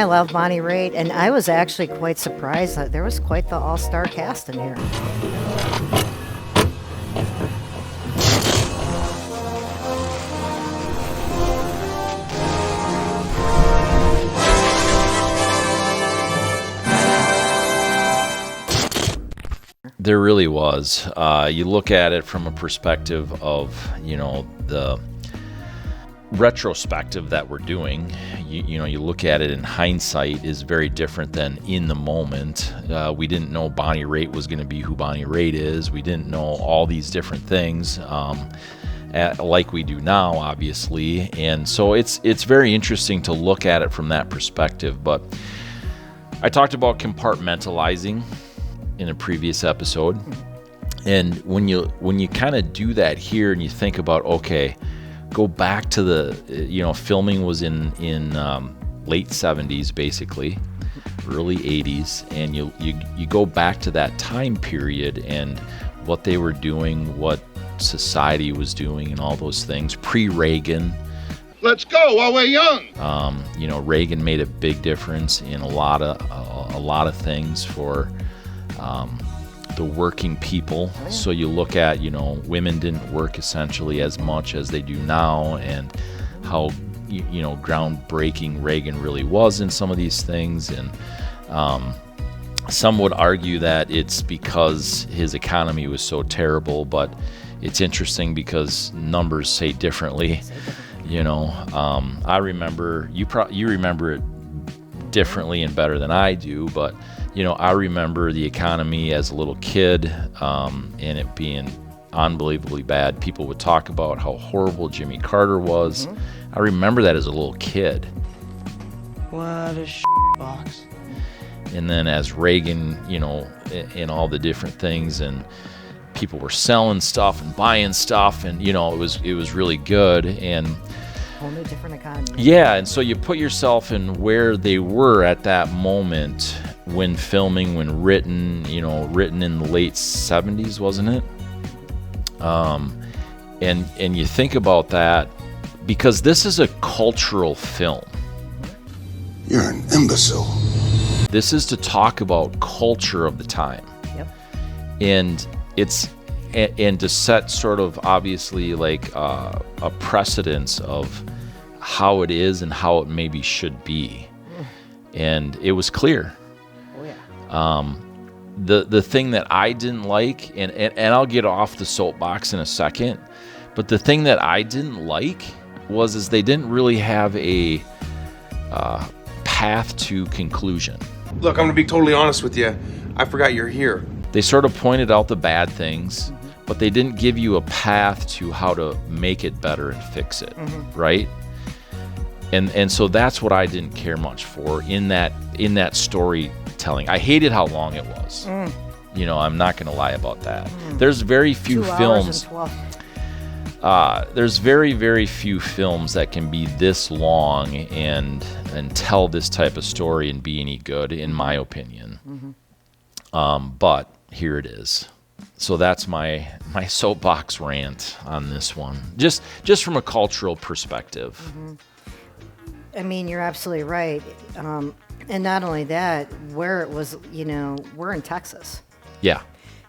I love Bonnie Raitt, and I was actually quite surprised that there was quite the all-star cast in here. There really was. You look at it from a perspective of, the retrospective that we're doing. You look at it in hindsight is very different than in the moment. We didn't know Bonnie Raitt was going to be who Bonnie Raitt is. We didn't know all these different things like we do now, obviously. And so it's very interesting to look at it from that perspective. But I talked about compartmentalizing in a previous episode. And when you kind of do that here and you think about, okay, go back to the, filming was in late 70s, basically, early 80s. And you go back to that time period and what they were doing, what society was doing and all those things, pre-Reagan. Let's go while we're young. Reagan made a big difference in a lot of things for the working people. So you look at, women didn't work essentially as much as they do now, and how, groundbreaking Reagan really was in some of these things. And some would argue that it's because his economy was so terrible, but it's interesting because numbers say differently. I remember, you remember it differently and better than I do, but I remember the economy as a little kid, and it being unbelievably bad. People would talk about how horrible Jimmy Carter was. Mm-hmm. I remember that as a little kid. What a box. And then as Reagan, in all the different things, and people were selling stuff and buying stuff, and it was really good. And whole new different economy. Yeah, and so you put yourself in where they were at that moment when filming, when written in the late 70s, wasn't it? And you think about that because this is a cultural film. You're an imbecile. This is to talk about culture of the time. Yep. And to set sort of obviously like a precedence of how it is and how it maybe should be. And it was clear. Oh yeah. The thing that I didn't like, and I'll get off the soapbox in a second, but the thing that I didn't like is they didn't really have a path to conclusion. Look, I'm gonna be totally honest with you. I forgot you're here. They sort of pointed out the bad things, but they didn't give you a path to how to make it better and fix it, right? And so that's what I didn't care much for in that storytelling. I hated how long it was. I'm not going to lie about that. There's very few 2 films. hours and 12. There's very, very few films that can be this long and tell this type of story and be any good, in my opinion. But here it is. So that's my soapbox rant on this one. Just from a cultural perspective. I mean, you're absolutely right. And not only that, where it was, we're in Texas. Yeah.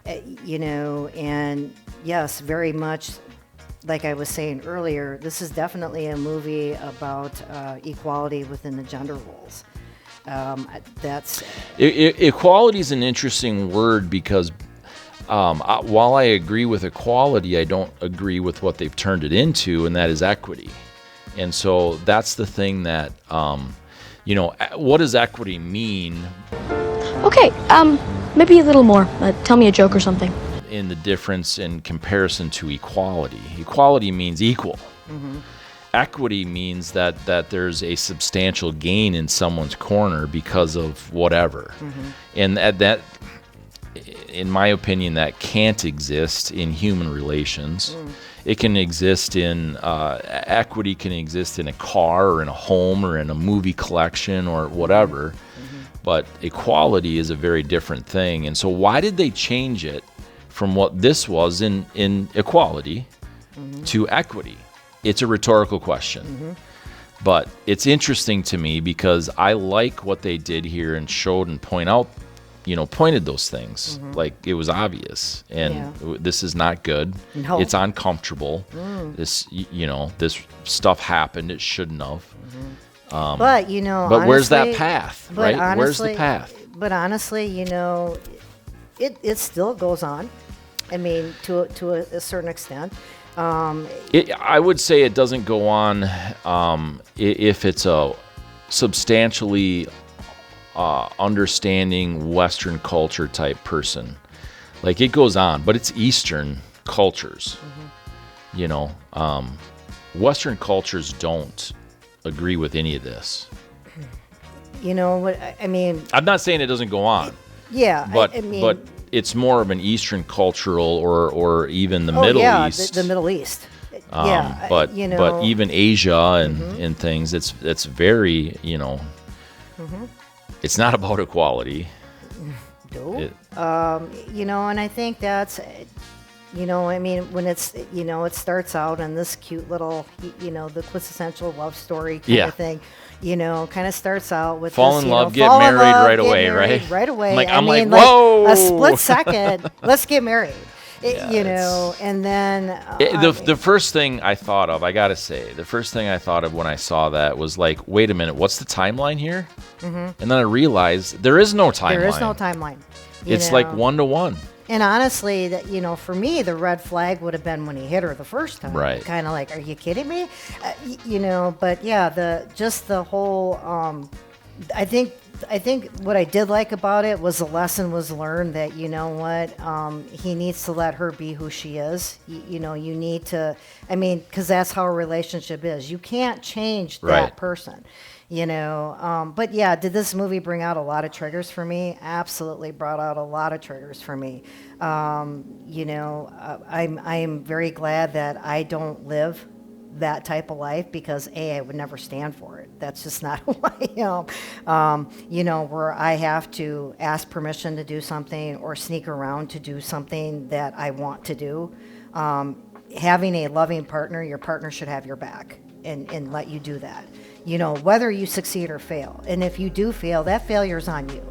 And yes, very much like I was saying earlier, this is definitely a movie about equality within the gender roles. Equality is an interesting word because while I agree with equality, I don't agree with what they've turned it into, and that is equity. And so that's the thing that, what does equity mean? Okay, maybe a little more. Tell me a joke or something. In the difference in comparison to equality. Equality means equal. Equity means that there's a substantial gain in someone's corner because of whatever. And that, in my opinion, that can't exist in human relations. It can exist in, equity can exist in a car or in a home or in a movie collection or whatever. But equality is a very different thing. And so why did they change it from what this was in equality to equity? It's a rhetorical question. But it's interesting to me because I like what they did here and showed and pointed those things. Like it was obvious, and this is not good. No. It's uncomfortable. This, this stuff happened. It shouldn't have. But But where's that path, right? Where's the path? But honestly, it still goes on. I mean, to a certain extent. I would say it doesn't go on if it's a substantially understanding Western culture type person. Like it goes on, but it's Eastern cultures. Western cultures don't agree with any of this. You know what I mean? I'm not saying it doesn't go on. Yeah, but I mean, but it's more of an Eastern cultural or even the Middle East. The Middle East. But even Asia and things, it's very it's not about equality. No. And I think that's when it's it starts out in this cute little the quintessential love story kind of thing. Kind of starts out with fall this, in love, get married right away, right? Right away. I'm like, whoa! A split second. Let's get married. And then the first thing I thought of, I gotta say, the first thing I thought of when I saw that was like, wait a minute, what's the timeline here? And then I realized there is no timeline. There is no timeline. It's like 1-to-1. And honestly, that for me, the red flag would have been when he hit her the first time. Right. Kind of like, are you kidding me? But yeah, the whole. I think what I did like about it was the lesson was learned that he needs to let her be who she is. You need to. I mean, because that's how a relationship is. You can't change that person. But yeah, did this movie bring out a lot of triggers for me? Absolutely brought out a lot of triggers for me. I am very glad that I don't live that type of life because I would never stand for it. That's just not who I am. Where I have to ask permission to do something or sneak around to do something that I want to do. Having a loving partner, your partner should have your back and let you do that. Whether you succeed or fail. And if you do fail, that failure's on you,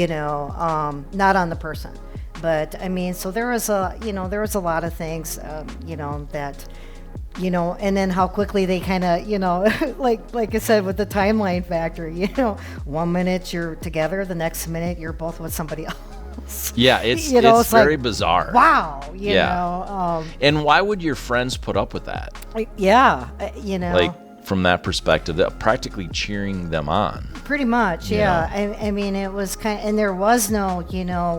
not on the person. But I mean, so there was a lot of things, that, and then how quickly they kind of, like I said, with the timeline factor, 1 minute you're together, the next minute you're both with somebody else. Yeah, it's very bizarre. Wow. And why would your friends put up with that? Like, from that perspective, that practically cheering them on. Pretty much, yeah. I mean, it was and there was no,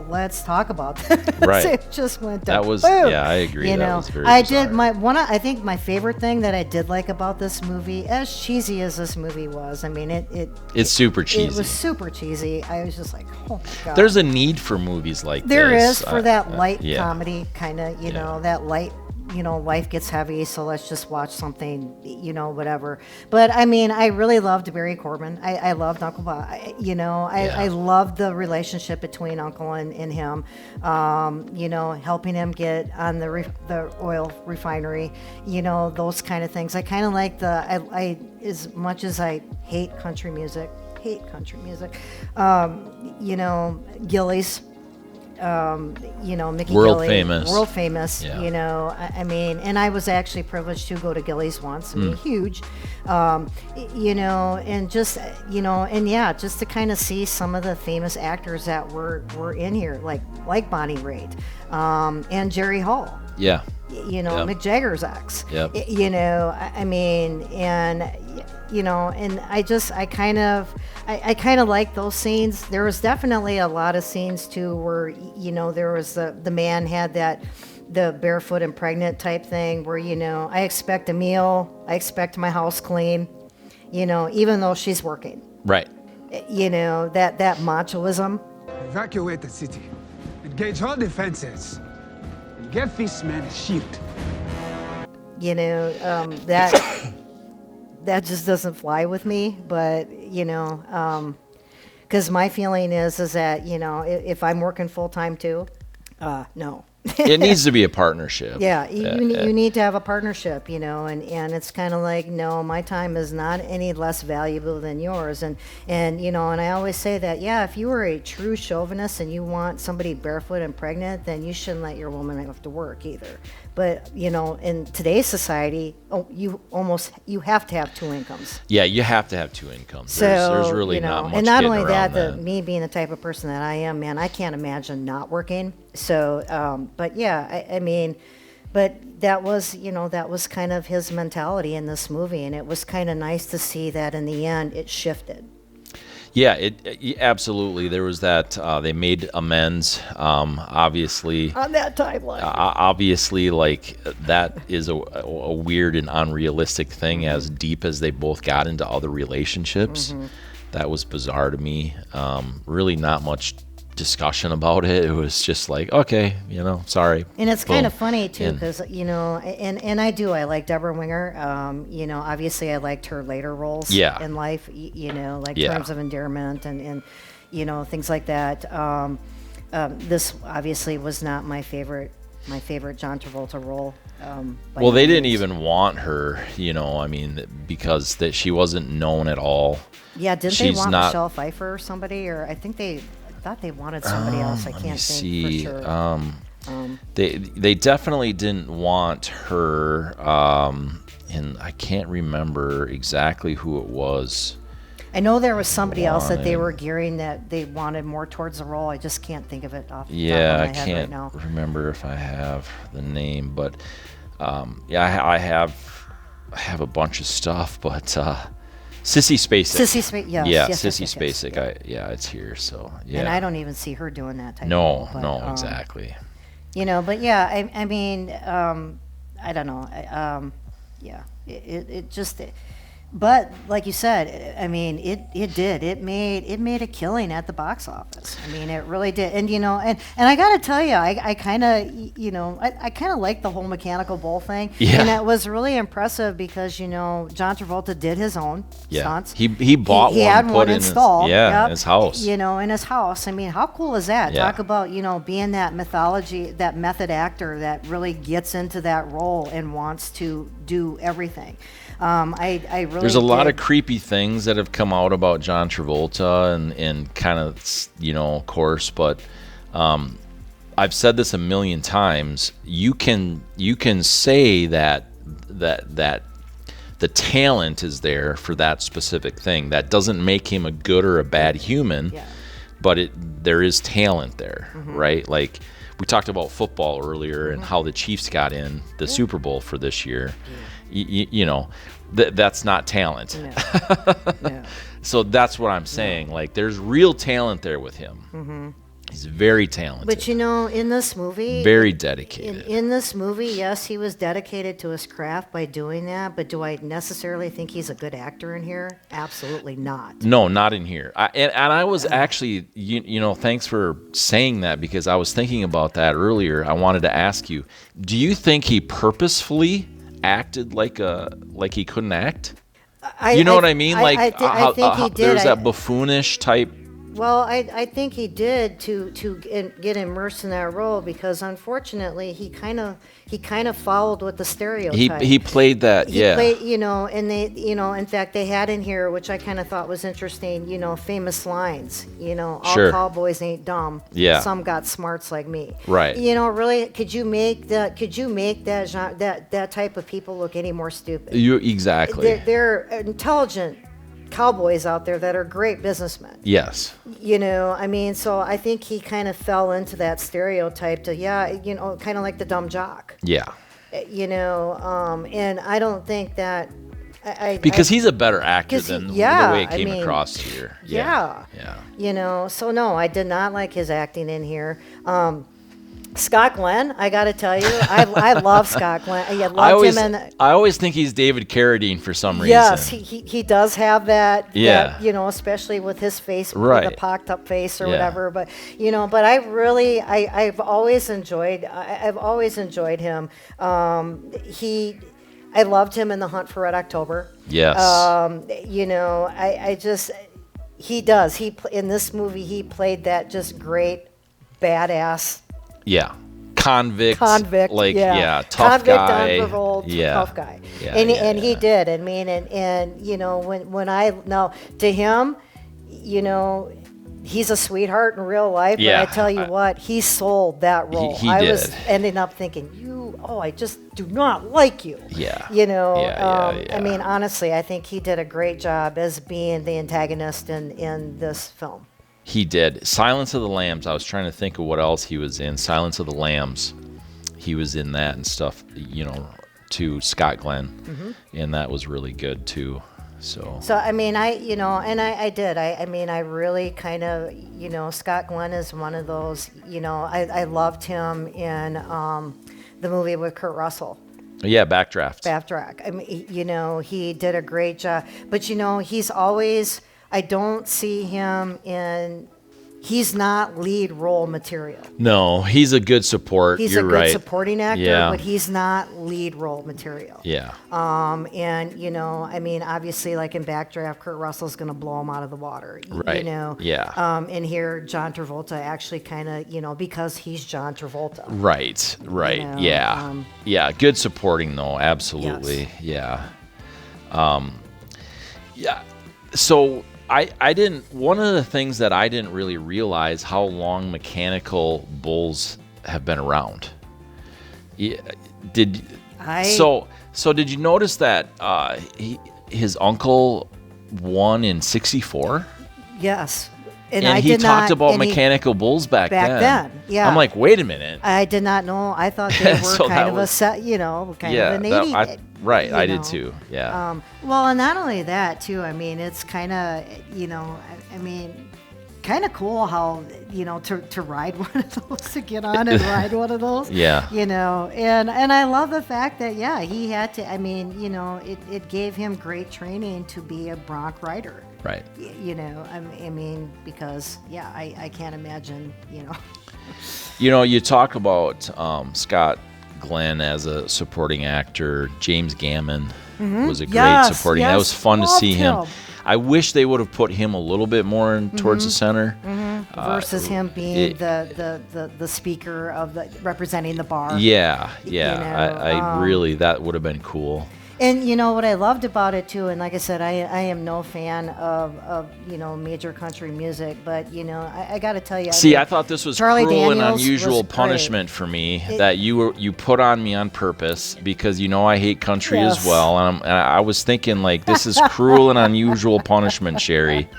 let's talk about this. Right. It just went that was, boom. yeah, I agree. That was very bizarre. I think my favorite thing that I did like about this movie, as cheesy as this movie was, I mean, it's super cheesy. It was super cheesy. I was just like, oh my God. There's a need for movies like there this. There is for that light comedy kind of, that light, life gets heavy, so let's just watch something, whatever. But I mean, I really loved Barry Corbin. I loved Uncle Bob. I loved the relationship between Uncle and him. Helping him get on the oil refinery. Those kind of things. I kind of like I as much as I hate country music. Gilley's. Mickey world Gilley, famous. Yeah. I mean, and I was actually privileged to go to Gilley's once. I mean, huge, and just, just to kind of see some of the famous actors that were in here, like Bonnie Raitt, and Jerry Hall. Yeah. Mick Jagger's ex. Yep. I mean, and and I kind of like those scenes. There was definitely a lot of scenes too where there was the man had the barefoot and pregnant type thing where I expect a meal, I expect my house clean, even though she's working. Right. That machoism. Evacuate the city, engage all defenses, and get this man a shield. That just doesn't fly with me, but because my feeling is that if I'm working full time too, no, It needs to be a partnership. Yeah, you need to have a partnership, and it's kind of like, no, my time is not any less valuable than yours, and I always say that, yeah, if you are a true chauvinist and you want somebody barefoot and pregnant, then you shouldn't let your woman have to work either. But in today's society, you have to have 2 incomes. Yeah, you have to have 2 incomes. So there's really not much and not getting only around that, me being the type of person that I am, man, I can't imagine not working. So, but yeah, I mean, but that was kind of his mentality in this movie, and it was kind of nice to see that in the end it shifted. Yeah, it absolutely. There was that they made amends. Obviously, On that timeline. obviously, like that is a weird and unrealistic thing. As deep as they both got into other relationships, that was bizarre to me. Really, not much discussion about it. It was just like, okay, sorry. And it's Boom. kind of funny too, because and I like Debra Winger. Obviously I liked her later roles in life. Terms of Endearment and things like that. This obviously was not my favorite John Travolta role. Well, they didn't even want her, because that she wasn't known at all. Yeah, didn't they want Michelle Pfeiffer or somebody? Or I thought they wanted somebody else. I can't think for sure. They definitely didn't want her, and I can't remember exactly who it was. I know there was somebody else that they were gearing that they wanted more towards the role. I just can't think of it off the top of my head right now. I can't remember if I have the name, but I have a bunch of stuff, but Sissy Spacek. Yes. Sissy Spacek. Yes. It's here. So yeah. And I don't even see her doing that type of role. No, exactly. But yeah, I mean, I don't know. It just. But like you said, I mean, it made a killing at the box office. I mean, it really did. And and I got to tell you, I kind of like the whole mechanical bull thing. Yeah. And it was really impressive because John Travolta did his own stunts. He bought one. He had one installed. In his house. In his house. I mean, how cool is that? Yeah. Talk about being that that method actor that really gets into that role and wants to do everything. I really There's a lot of creepy things that have come out about John Travolta and kind of, course, but I've said this a million times. You can say that the talent is there for that specific thing. That doesn't make him a good or a bad human, but there is talent there, right? Like we talked about football earlier and how the Chiefs got in the Super Bowl for this year. That's not talent. No. So that's what I'm saying. Like, there's real talent there with him. He's very talented. But in this movie, very dedicated. In this movie, yes, he was dedicated to his craft by doing that. But do I necessarily think he's a good actor in here? Absolutely not. No, not in here. And I was actually, thanks for saying that, because I was thinking about that earlier. I wanted to ask you, do you think he purposefully acted like he couldn't act? What I mean? I think he did. There's that buffoonish type. Well, I think he did to get immersed in that role, because unfortunately he kind of followed with the stereotype. He played that. He played, and they, in fact, they had in here, which I kind of thought was interesting, famous lines. All cowboys ain't dumb. Yeah. Some got smarts like me. Right. Really, could you make that that type of people look any more stupid? Exactly. They're intelligent cowboys out there that are great businessmen. Yes. So I think he kind of fell into that stereotype to, kind of like the dumb jock. Yeah. And I don't think that because he's a better actor than the way it came across here. Yeah. So no, I did not like his acting in here. Scott Glenn, I got to tell you, I love Scott Glenn. I always think he's David Carradine for some reason. Yes, he does have that. Yeah. That, especially with his face, right. with the pocked up face or whatever. But but I've always enjoyed him. I loved him in The Hunt for Red October. Yes. In this movie he played that just great badass. Yeah. convict, like tough convict guy. on parole, tough guy. And he did. I mean, and you know, when I now to him, you know, he's a sweetheart in real life. But I tell you what, he sold that role. He I did. was ending up thinking, I just do not like you. Yeah. You know, Yeah. I mean, honestly, I think he did a great job as being the antagonist in this film. He did. Silence of the Lambs. I was trying to think of what else he was in. Silence of the Lambs. He was in that and stuff, you know, to Scott Glenn. Mm-hmm. And that was really good too. So I mean, I mean, I really kind of, you know, Scott Glenn is one of those, you know, I loved him in the movie with Kurt Russell. yeah, Backdraft. I mean, you know, he did a great job. But, you know, he's always, I don't see him he's not lead role material. No, he's a good support. He's You're a good right. supporting actor, but he's not lead role material. Yeah. And, you know, I mean, obviously, like in Backdraft, Kurt Russell's going to blow him out of the water. Right. You know? Yeah. And here, John Travolta actually kind of, you know, because he's John Travolta. Right. You know, Yeah. Yeah. Good supporting though. Absolutely. Yes. Yeah. Yeah. So I didn't. One of the things that I didn't really realize how long mechanical bulls have been around. Yeah, So did you notice that his uncle won in '64? Yes. And he talked about mechanical bulls back then. Yeah. I'm like, wait a minute. I did not know. I thought they were So kind that of was- a set, you know, kind of an 80. Right, you I know. did too. Yeah. Well, and not only that, too, I mean, it's kind of, you know, I mean, kind of cool how, you know, to ride one of those, to get on and ride one of those. Yeah. You know, and I love the fact that, yeah, he had to, I mean, you know, it gave him great training to be a bronc rider. Right. You know, I mean, because, yeah, I can't imagine, you know. You know, you talk about Scott Glenn as a supporting actor. James Gammon was a great supporting. That was fun to see him. I wish they would have put him a little bit more towards the center. Versus him being the speaker of representing the bar. Yeah. You know, I really, that would have been cool. And you know what I loved about it too, and like I said, I am no fan of you know, major country music, but you know, I got to tell you. See, I thought this was Charlie cruel and Daniels unusual was punishment for me that you put on me on purpose because you know I hate country as well, and I was thinking like, this is cruel and unusual punishment, Sherry.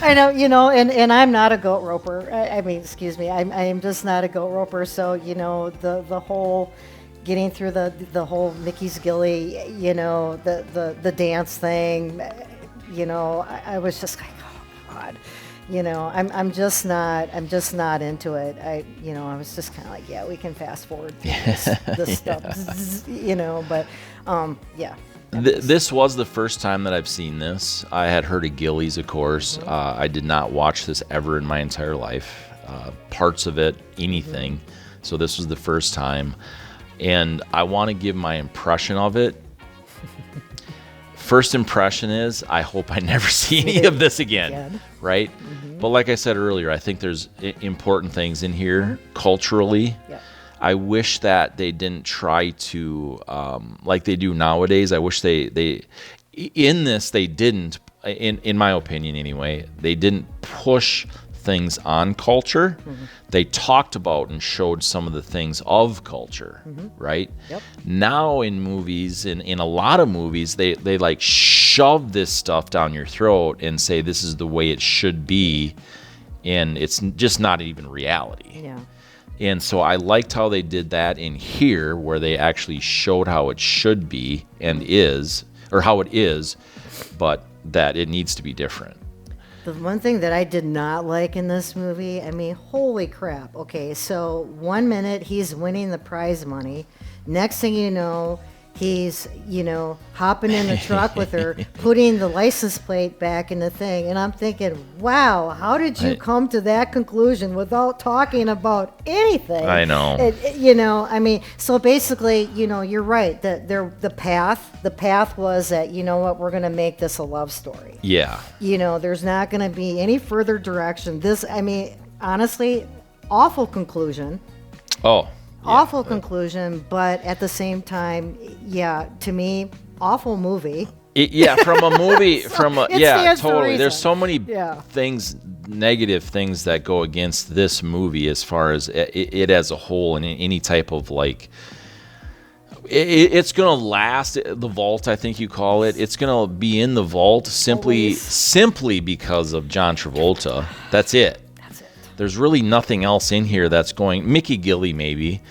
I know, you know, and I'm not a goat roper. I mean, excuse me, I am just not a goat roper. So you know, the whole getting through the whole Mickey's Gilley, you know, the dance thing, you know, I was just like, oh God, you know, I'm just not into it. I was just kind of like, yeah, we can fast forward through this stuff, you know, but yeah. This was the first time that I've seen this. I had heard of Gilley's, of course. I did not watch this ever in my entire life. Parts of it, anything. So this was the first time. And I want to give my impression of it. First impression is, I hope I never see any of this again. Right? But like I said earlier, I think there's important things in here culturally. Yeah. I wish that they didn't try to, like they do nowadays. I wish they in this, they didn't, in my opinion anyway, they didn't push things on culture. They talked about and showed some of the things of culture, right? Yep. Now in movies, in a lot of movies, they like shove this stuff down your throat and say this is the way it should be, and it's just not even reality. Yeah. And so I liked how they did that in here, where they actually showed how it should be and is, or how it is, but that it needs to be different. The one thing that I did not like in this movie, I mean, holy crap. Okay, so 1 minute he's winning the prize money. Next thing you know, he's, you know, hopping in the truck with her, putting the license plate back in the thing. And I'm thinking, wow, how did you come to that conclusion without talking about anything? I know. You know, I mean, so basically, you know, you're right. The path was that, you know what, we're going to make this a love story. Yeah. You know, there's not going to be any further direction. This, I mean, honestly, awful conclusion. Oh. Awful conclusion, but at the same time, yeah, to me, awful movie. From a movie, It yeah, stands to totally. There's reason. so many Yeah. things, negative things that go against this movie as far as it as a whole, and any type of like. It's gonna last. The vault, I think you call it. It's gonna be in the vault simply because of John Travolta. That's it. There's really nothing else in here that's going. Mickey Gilley maybe,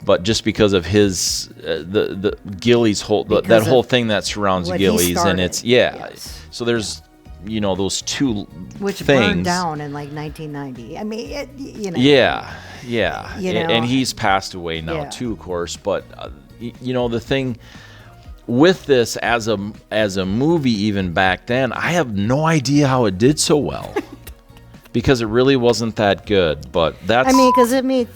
but just because of his the Gilley's whole that whole thing that surrounds what he Gilley's, and it's Yes. So there's those two Which things. burned down in like 1990. I mean, Yeah. And he's passed away now Yeah. too, of course. But the thing with this as a movie, even back then, I have no idea how it did so well. Because it really wasn't that good, but that's. I mean, because it made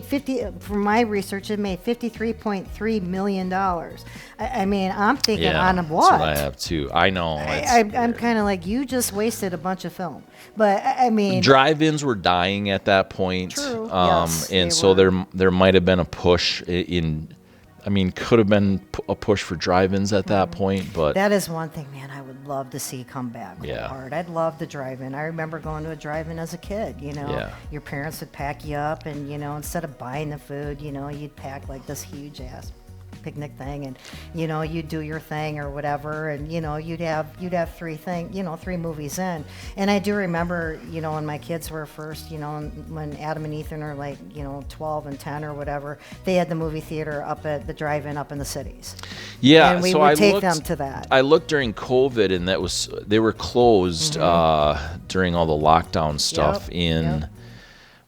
50. From my research, it made $53.3 million. I mean, I'm thinking on what? That's what I have too. I know. I'm kind of like, you just wasted a bunch of film. But I mean, drive-ins were dying at that point. True. Yes, and they so were. there might have been a push in. I mean, could have been a push for drive-ins at that point, but that is one thing, man, I would love to see come back Yeah. hard. I'd love the drive-in. I remember going to a drive-in as a kid, Yeah. Your parents would pack you up and, instead of buying the food, you'd pack like this huge ass picnic thing and, you'd do your thing or whatever and, you'd have three movies in. And I do remember, when my kids were first, when Adam and Ethan are like, 12 and 10 or whatever, they had the movie theater up at the drive-in up in the cities. yeah. And we so would I take looked, them to that. I looked during COVID, and they were closed during all the lockdown stuff Yep.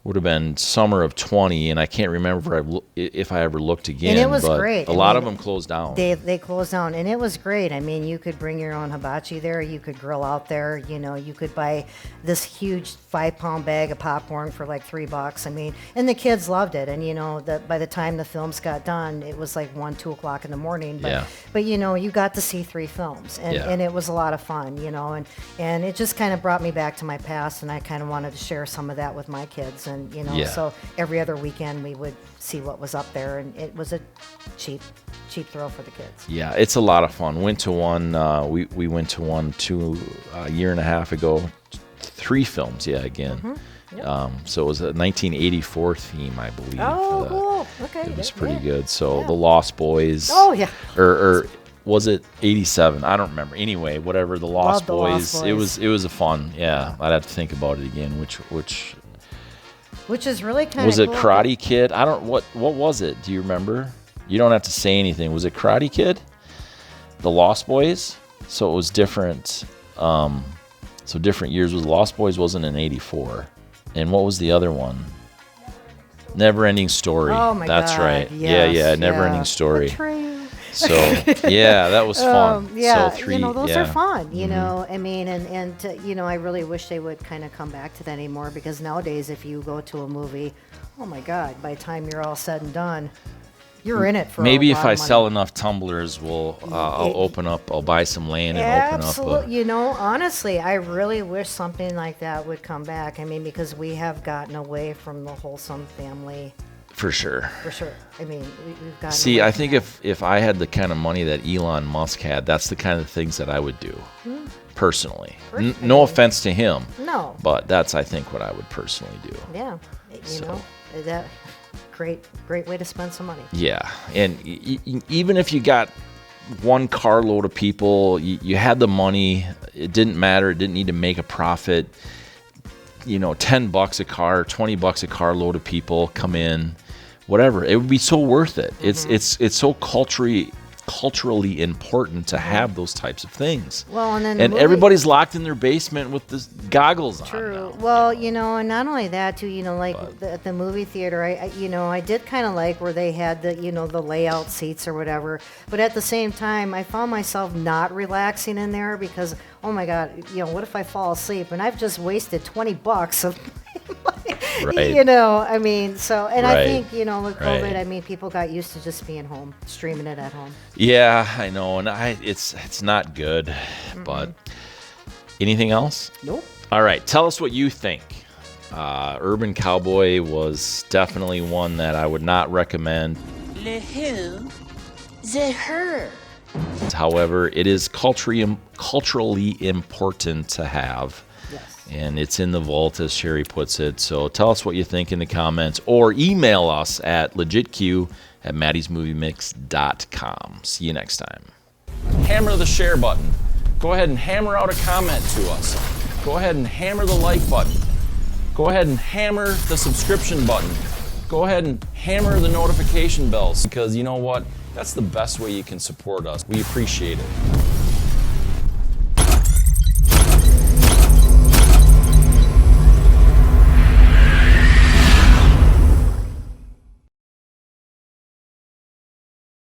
would have been summer of 20, and I can't remember if I ever looked again. And it was but great. A lot of them closed down. They closed down, and it was great. I mean, you could bring your own hibachi there. You could grill out there. You could buy this huge 5-pound bag of popcorn for like $3. I mean, and the kids loved it. And by the time the films got done, it was like 1, 2 o'clock in the morning. But Yeah. but you got to see 3 films, and, Yeah. and it was a lot of fun. And it just kind of brought me back to my past, and I kind of wanted to share some of that with my kids, and Yeah. so every other weekend we would see what was up there, and it was a cheap thrill for the kids. Yeah, it's a lot of fun. Went to one. We went to one a year and a half ago. 3 films, again. So it was a 1984 theme, I believe. Oh, cool. Okay. It was pretty yeah. good. So Yeah. The Lost Boys. Oh, yeah. Or was it 87? I don't remember. Anyway, whatever. The Lost the Boys. Lost It Boys. was a fun. Yeah, I'd have to think about it again. Which is really kind of Was it cool. Karate Kid? I don't. What was it? Do you remember? You don't have to say anything. Was it Karate Kid? The Lost Boys. So it was different. So different years. Was Lost Boys wasn't in 84, and what was the other one? Never Ending Story. Oh my That's God. right. Yes, Never yeah. Ending Story. Betrayal. So yeah, that was fun. Yeah, So 3. those yeah. are fun. I mean, and I really wish they would kind of come back to that anymore, because nowadays, if you go to a movie, oh my God, by the time you're all said and done, you're in it for Maybe a if lot I of money. sell enough tumblers, I'll open up. I'll buy some land and open up. Absolutely. Honestly, I really wish something like that would come back. I mean, because we have gotten away from the wholesome family. For sure. For sure. I mean, we've gotten See, away I from think that. if I had the kind of money that Elon Musk had, that's the kind of things that I would do, personally. No offense to him, No. but that's, I think, what I would personally do. Yeah. So. That great way to spend some money. Yeah, and even if you got one carload of people, you had the money, it didn't matter, it didn't need to make a profit. $10 a car, $20 a carload of people come in, whatever. It would be so worth it. It's so culturally important to have those types of things. Well, and then everybody's locked in their basement with the goggles on. True. now. Well, and not only that too, at the movie theater, I did kind of like where they had the, the layout seats or whatever. But at the same time, I found myself not relaxing in there because, oh my God, what if I fall asleep and I've just wasted $20 of Right. I mean, so, and I Right. think, with COVID, Right. I mean, people got used to just being home, streaming it at home. Yeah, I know, and it's not good. But anything else? Nope. All right, tell us what you think. Urban Cowboy was definitely one that I would not recommend. Le who? The her. However, it is culturally important to have. Yes. And it's in the vault, as Sherry puts it. So tell us what you think in the comments, or email us at legitq@mattiesmoviemix.com. See you next time. Hammer the share button. Go ahead and hammer out a comment to us. Go ahead and hammer the like button. Go ahead and hammer the subscription button. Go ahead and hammer the notification bells, because you know what? That's the best way you can support us. We appreciate it.